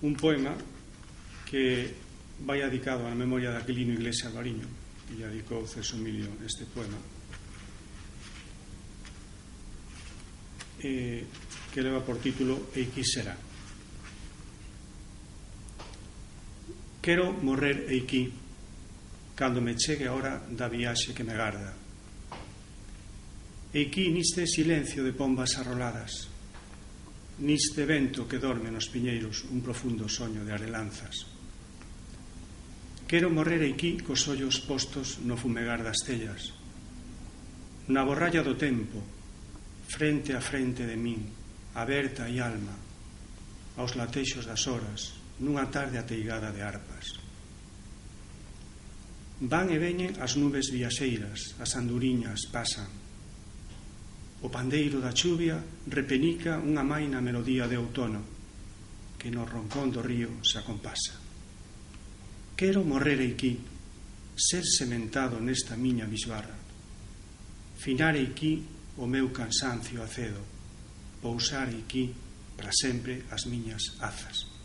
un poema que vai dedicado á memoria de Aquilino Iglesia Alvariño, e dedicou Celso Emilio este poema, que leva por título Eiquí será. Quero morrer eiquí cando me chegue a hora da viaxe que me garda, eiquí niste silencio de pombas arroladas, niste vento que dorme nos piñeiros un profundo soño de arelanzas. Quero morrer eiquí cos ollos postos no fumegar das tellas, na borralla do tempo, frente a frente de min, aberta e alma, aos latexos das horas, nunha tarde ateigada de arpas. Van e veñen as nubes viaxeiras, as anduriñas pasan. O pandeiro da chuvia repenica unha maina melodía de outono que no roncón do río se acompasa. Quero morrer eiquí, ser sementado nesta miña bisbarra, finar eiquí o meu cansancio acedo, pousar eiquí para sempre as miñas azas.